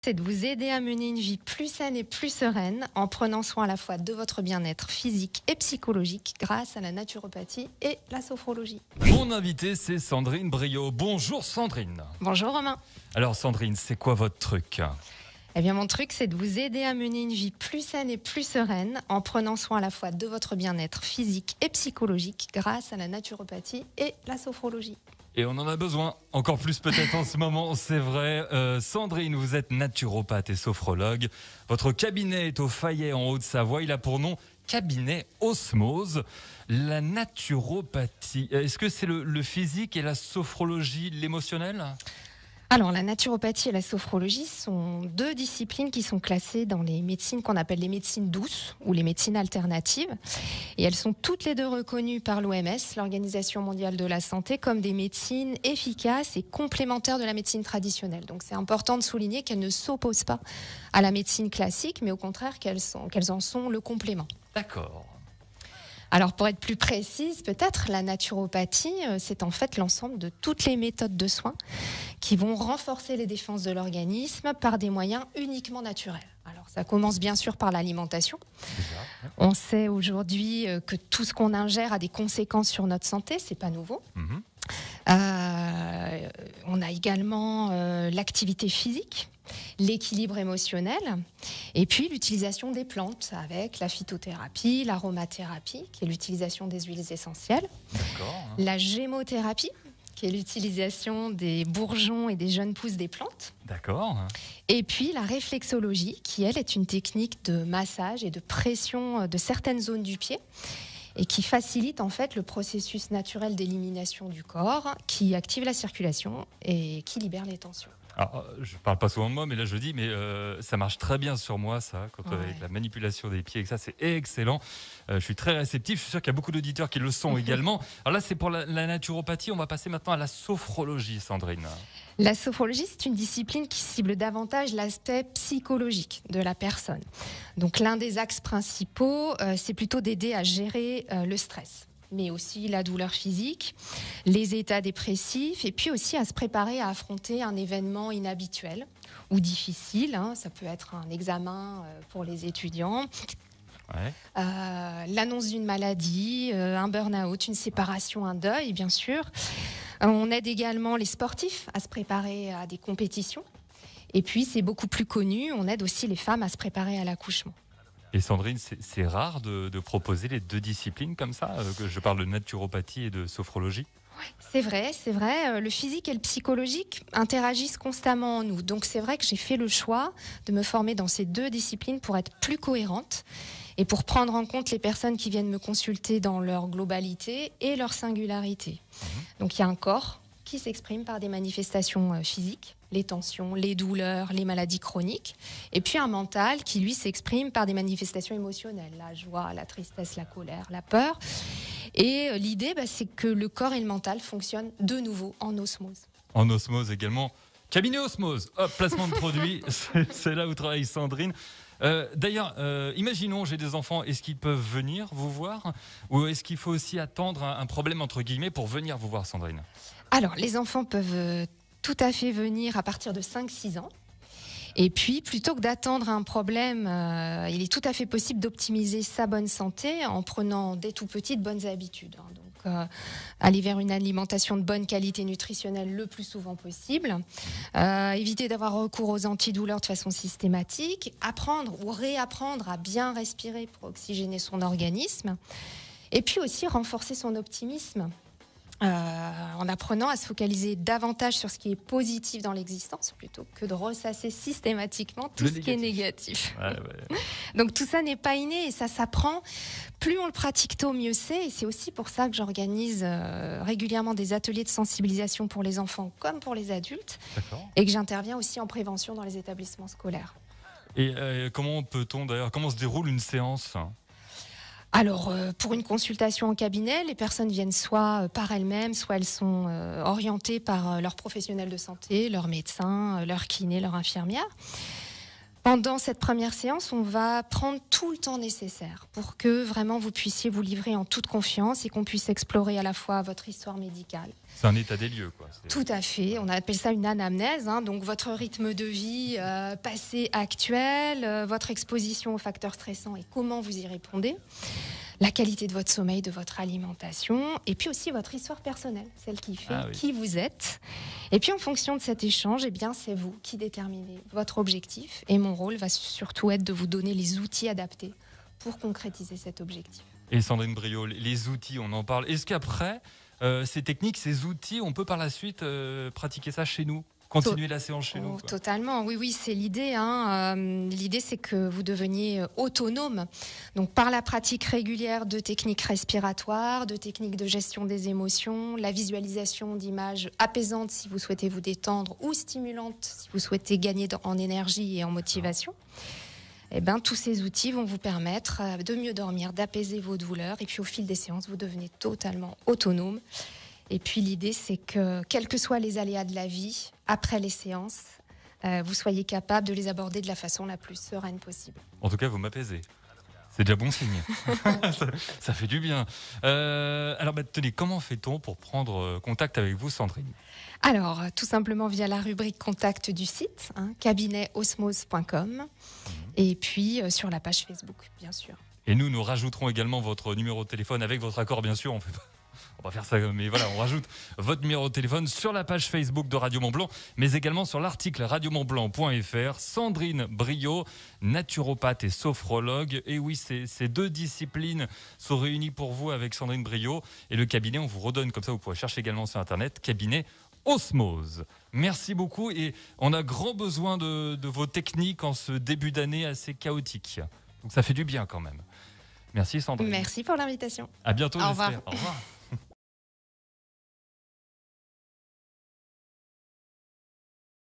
C'est de vous aider à mener une vie plus saine et plus sereine en prenant soin à la fois de votre bien-être physique et psychologique grâce à la naturopathie et la sophrologie. Mon invité, c'est Sandrine Briot. Bonjour Sandrine. Bonjour Romain. Alors Sandrine, c'est quoi votre truc ? Eh bien, mon truc, c'est de vous aider à mener une vie plus saine et plus sereine en prenant soin à la fois de votre bien-être physique et psychologique grâce à la naturopathie et la sophrologie. Et on en a besoin, encore plus peut-être en ce moment, c'est vrai. Sandrine, vous êtes naturopathe et sophrologue. Votre cabinet est au Fayet en Haute-Savoie. Il a pour nom Cabinet Osmose. La naturopathie, est-ce que c'est le physique et la sophrologie, l'émotionnel ? Alors, la naturopathie et la sophrologie sont deux disciplines qui sont classées dans les médecines qu'on appelle les médecines douces ou les médecines alternatives. Et elles sont toutes les deux reconnues par l'OMS, l'Organisation mondiale de la santé, comme des médecines efficaces et complémentaires de la médecine traditionnelle. Donc, c'est important de souligner qu'elles ne s'opposent pas à la médecine classique, mais au contraire qu'elles en sont le complément. D'accord. Alors, pour être plus précise, peut-être, la naturopathie, c'est en fait l'ensemble de toutes les méthodes de soins qui vont renforcer les défenses de l'organisme par des moyens uniquement naturels. Alors, ça commence bien sûr par l'alimentation. On sait aujourd'hui que tout ce qu'on ingère a des conséquences sur notre santé, c'est pas nouveau. On a également l'activité physique, l'équilibre émotionnel et puis l'utilisation des plantes avec la phytothérapie, l'aromathérapie qui est l'utilisation des huiles essentielles, la gémothérapie qui est l'utilisation des bourgeons et des jeunes pousses des plantes. D'accord. Et puis la réflexologie qui, elle, est une technique de massage et de pression de certaines zones du pied et qui facilite en fait le processus naturel d'élimination du corps, qui active la circulation et qui libère les tensions. Alors, je parle pas souvent de moi, mais là je dis, mais ça marche très bien sur moi, ça, avec la manipulation des pieds, et ça c'est excellent. Je suis très réceptif, je suis sûr qu'il y a beaucoup d'auditeurs qui le sont également. Alors là c'est pour la naturopathie, on va passer maintenant à la sophrologie, Sandrine. La sophrologie, c'est une discipline qui cible davantage l'aspect psychologique de la personne. Donc l'un des axes principaux, c'est plutôt d'aider à gérer le stress, mais aussi la douleur physique, les états dépressifs, et puis aussi à se préparer à affronter un événement inhabituel ou difficile. Ça peut être un examen pour les étudiants, l'annonce d'une maladie, un burn-out, une séparation, un deuil, bien sûr. On aide également les sportifs à se préparer à des compétitions. Et puis, c'est beaucoup plus connu, on aide aussi les femmes à se préparer à l'accouchement. Et Sandrine, c'est rare de proposer les deux disciplines comme ça, que je parle de naturopathie et de sophrologie. Oui, c'est vrai. Le physique et le psychologique interagissent constamment en nous. Donc c'est vrai que j'ai fait le choix de me former dans ces deux disciplines pour être plus cohérente et pour prendre en compte les personnes qui viennent me consulter dans leur globalité et leur singularité. Donc il y a un corps qui s'exprime par des manifestations physiques, les tensions, les douleurs, les maladies chroniques, et puis un mental qui, lui, s'exprime par des manifestations émotionnelles, la joie, la tristesse, la colère, la peur. Et l'idée, c'est que le corps et le mental fonctionnent de nouveau en osmose. En osmose également. Cabinet Osmose, hop, placement de produit, c'est là où travaille Sandrine. D'ailleurs, imaginons, j'ai des enfants, est-ce qu'ils peuvent venir vous voir ou est-ce qu'il faut aussi attendre un problème entre guillemets pour venir vous voir, Sandrine ? Alors, les enfants peuvent tout à fait venir à partir de 5-6 ans. Et puis, plutôt que d'attendre un problème, il est tout à fait possible d'optimiser sa bonne santé en prenant dès tout petit de bonnes habitudes. Donc, aller vers une alimentation de bonne qualité nutritionnelle le plus souvent possible, éviter d'avoir recours aux antidouleurs de façon systématique, apprendre ou réapprendre à bien respirer pour oxygéner son organisme, et puis aussi renforcer son optimisme. En apprenant à se focaliser davantage sur ce qui est positif dans l'existence plutôt que de ressasser systématiquement tout ce qui est négatif. Donc tout ça n'est pas inné et ça s'apprend. Plus on le pratique tôt, mieux c'est. Et c'est aussi pour ça que j'organise régulièrement des ateliers de sensibilisation pour les enfants comme pour les adultes. Et que j'interviens aussi en prévention dans les établissements scolaires. Et comment se déroule une séance ? Alors, pour une consultation en cabinet, les personnes viennent soit par elles-mêmes, soit elles sont orientées par leur professionnel de santé, leur médecin, leur kiné, leur infirmière. Pendant cette première séance, on va prendre tout le temps nécessaire pour que vraiment vous puissiez vous livrer en toute confiance et qu'on puisse explorer à la fois votre histoire médicale. C'est un état des lieux, quoi. Tout à fait. On appelle ça une anamnèse. Donc votre rythme de vie passé, actuel, votre exposition aux facteurs stressants et comment vous y répondez. La qualité de votre sommeil, de votre alimentation, et puis aussi votre histoire personnelle, celle qui fait qui vous êtes. Et puis en fonction de cet échange, eh bien, c'est vous qui déterminez votre objectif. Et mon rôle va surtout être de vous donner les outils adaptés pour concrétiser cet objectif. Et Sandrine Briot, les outils, on en parle. Est-ce qu'après ces techniques, ces outils, on peut par la suite pratiquer ça chez nous ? Continuer la séance chez nous, quoi. Totalement, oui, c'est l'idée. L'idée, c'est que vous deveniez autonome. Donc, par la pratique régulière de techniques respiratoires, de techniques de gestion des émotions, la visualisation d'images apaisantes si vous souhaitez vous détendre ou stimulantes si vous souhaitez gagner en énergie et en motivation. Eh ben, tous ces outils vont vous permettre de mieux dormir, d'apaiser vos douleurs. Et puis, au fil des séances, vous devenez totalement autonome. Et puis l'idée, c'est que, quels que soient les aléas de la vie, après les séances, vous soyez capable de les aborder de la façon la plus sereine possible. En tout cas, vous m'apaisez. C'est déjà bon signe. ça fait du bien. Alors, tenez, comment fait-on pour prendre contact avec vous, Sandrine ? Alors, tout simplement via la rubrique contact du site, cabinetosmose.com, et puis sur la page Facebook, bien sûr. Et nous rajouterons également votre numéro de téléphone avec votre accord, bien sûr. On va faire ça, mais voilà, on rajoute votre numéro de téléphone sur la page Facebook de Radio Mont-Blanc, mais également sur l'article radiomontblanc.fr. Sandrine Briot, naturopathe et sophrologue. Et oui, ces deux disciplines sont réunies pour vous avec Sandrine Briot. Et le cabinet, on vous redonne, comme ça vous pourrez chercher également sur Internet, cabinet Osmose. Merci beaucoup et on a grand besoin de vos techniques en ce début d'année assez chaotique. Donc ça fait du bien quand même. Merci Sandrine. Merci pour l'invitation. À bientôt, Au j'espère. revoir. Au revoir.